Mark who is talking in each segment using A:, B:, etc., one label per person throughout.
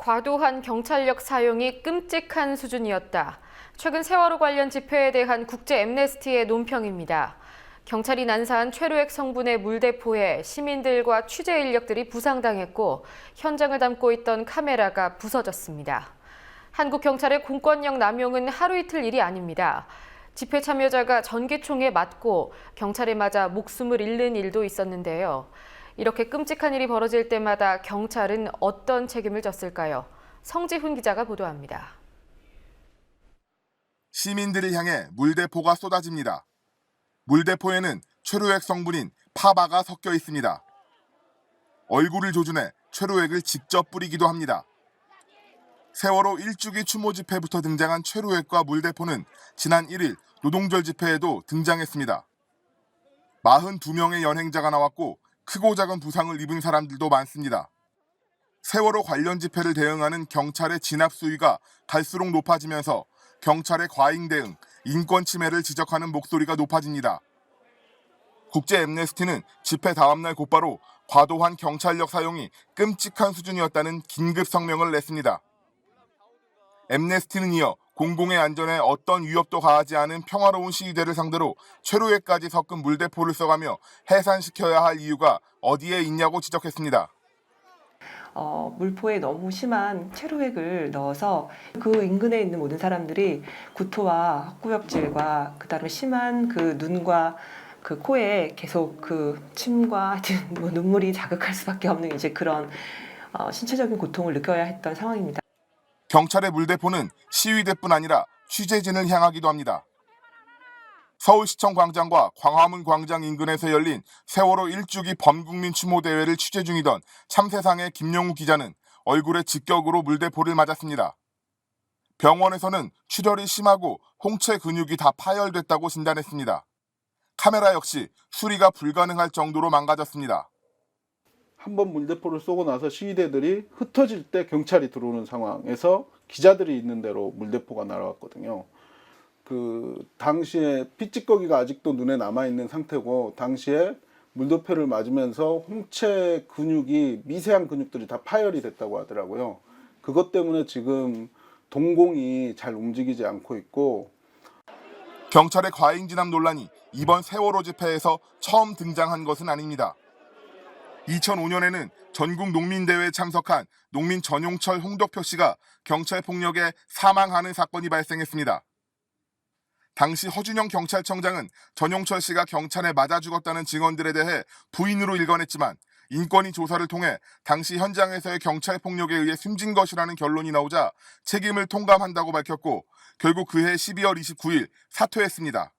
A: 과도한 경찰력 사용이 끔찍한 수준이었다. 최근 세월호 관련 집회에 대한 국제 앰네스티의 논평입니다. 경찰이 난사한 최루액 성분의 물대포에 시민들과 취재 인력들이 부상당했고 현장을 담고 있던 카메라가 부서졌습니다. 한국 경찰의 공권력 남용은 하루 이틀 일이 아닙니다. 집회 참여자가 전기총에 맞고 경찰에 맞아 목숨을 잃는 일도 있었는데요. 이렇게 끔찍한 일이 벌어질 때마다 경찰은 어떤 책임을 졌을까요? 성지훈 기자가 보도합니다.
B: 시민들을 향해 물대포가 쏟아집니다. 물대포에는 최루액 성분인 파바가 섞여 있습니다. 얼굴을 조준해 최루액을 직접 뿌리기도 합니다. 세월호 1주기 추모 집회부터 등장한 최루액과 물대포는 지난 1일 노동절 집회에도 등장했습니다. 42명의 연행자가 나왔고 크고 작은 부상을 입은 사람들도 많습니다. 세월호 관련 집회를 대응하는 경찰의 진압 수위가 갈수록 높아지면서 경찰의 과잉 대응, 인권 침해를 지적하는 목소리가 높아집니다. 국제 앰네스티는 집회 다음날 곧바로 과도한 경찰력 사용이 끔찍한 수준이었다는 긴급 성명을 냈습니다. 앰네스티는 이어 공공의 안전에 어떤 위협도 가하지 않은 평화로운 시위대를 상대로 최루액까지 섞은 물대포를 써가며 해산시켜야 할 이유가 어디에 있냐고 지적했습니다.
C: 물포에 너무 심한 체류액을 넣어서 그 인근에 있는 모든 사람들이 구토와 헛구역질과 그다음에 심한 그 눈과 그 코에 계속 그 침과 뭐 눈물이 자극할 수밖에 없는 이제 그런 신체적인 고통을 느껴야 했던 상황입니다.
B: 경찰의 물대포는 시위대뿐 아니라 취재진을 향하기도 합니다. 서울시청 광장과 광화문 광장 인근에서 열린 세월호 1주기 범국민 추모 대회를 취재 중이던 참세상의 김용우 기자는 얼굴에 직격으로 물대포를 맞았습니다. 병원에서는 출혈이 심하고 홍채 근육이 다 파열됐다고 진단했습니다. 카메라 역시 수리가 불가능할 정도로 망가졌습니다.
D: 한번 물대포를 쏘고 나서 시위대들이 흩어질 때 경찰이 들어오는 상황에서 기자들이 있는 대로 물대포가 날아왔거든요. 그 당시에 피찌꺼기가 아직도 눈에 남아있는 상태고 당시에 물대포를 맞으면서 홍채 근육이 미세한 근육들이 다 파열이 됐다고 하더라고요. 그것 때문에 지금 동공이 잘 움직이지 않고 있고.
B: 경찰의 과잉 진압 논란이 이번 세월호 집회에서 처음 등장한 것은 아닙니다. 2005년에는 전국 농민대회에 참석한 농민 전용철 홍덕표 씨가 경찰 폭력에 사망하는 사건이 발생했습니다. 당시 허준영 경찰청장은 전용철 씨가 경찰에 맞아 죽었다는 증언들에 대해 부인으로 일관했지만 인권위 조사를 통해 당시 현장에서의 경찰 폭력에 의해 숨진 것이라는 결론이 나오자 책임을 통감한다고 밝혔고 결국 그해 12월 29일 사퇴했습니다.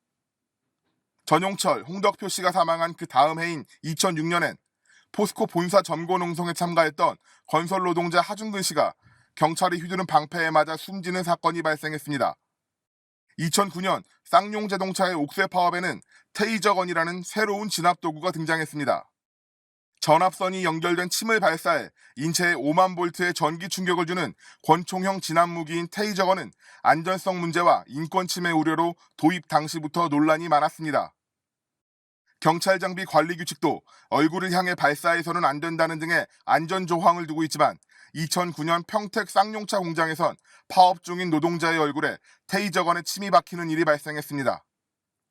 B: 전용철, 홍덕표 씨가 사망한 그 다음 해인 2006년엔 포스코 본사 점거 농성에 참가했던 건설 노동자 하준근 씨가 경찰이 휘두른 방패에 맞아 숨지는 사건이 발생했습니다. 2009년 쌍용 자동차의 옥새 파업에는 테이저건이라는 새로운 진압 도구가 등장했습니다. 전압선이 연결된 침을 발사해 인체에 5만 볼트의 전기 충격을 주는 권총형 진압 무기인 테이저건은 안전성 문제와 인권 침해 우려로 도입 당시부터 논란이 많았습니다. 경찰 장비 관리 규칙도 얼굴을 향해 발사해서는 안 된다는 등의 안전 조항을 두고 있지만 2009년 평택 쌍용차 공장에선 파업 중인 노동자의 얼굴에 테이저건의 침이 박히는 일이 발생했습니다.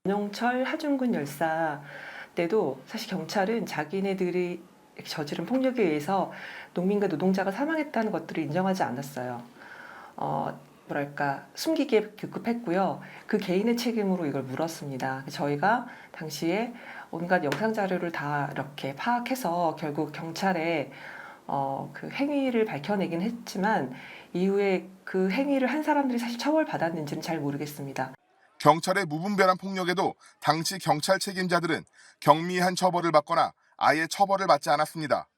C: 전용철 하준근 열사 때도 사실 경찰은 자기네들이 저지른 폭력에 의해서 농민과 노동자가 사망했다는 것들을 인정하지 않았어요. 숨기기에 급급했고요. 그 개인의 책임으로 이걸 물었습니다. 저희가 당시에 온갖 영상 자료를 다 이렇게 파악해서 결국 경찰에 그 행위를 밝혀내긴 했지만 이후에 그 행위를 한 사람들이 사실 처벌받았는지는 잘 모르겠습니다.
B: 경찰의 무분별한 폭력에도 당시 경찰 책임자들은 경미한 처벌을 받거나 아예 처벌을 받지 않았습니다.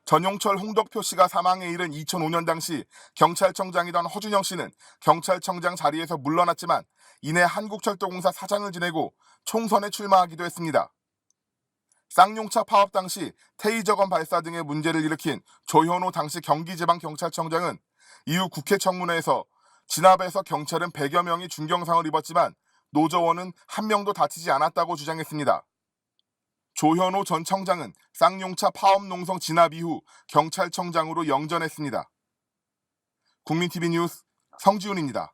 B: 전용철 홍덕표 씨가 사망에 이른 2005년 당시 경찰청장이던 허준영 씨는 경찰청장 자리에서 물러났지만 이내 한국철도공사 사장을 지내고 총선에 출마하기도 했습니다. 쌍용차 파업 당시 테이저건 발사 등의 문제를 일으킨 조현호 당시 경기지방경찰청장은 이후 국회 청문회에서 진압에서 경찰은 100여 명이 중경상을 입었지만 노조원은 한 명도 다치지 않았다고 주장했습니다. 조현오 전 청장은 쌍용차 파업 농성 진압 이후 경찰청장으로 영전했습니다. 국민TV 뉴스 성지훈입니다.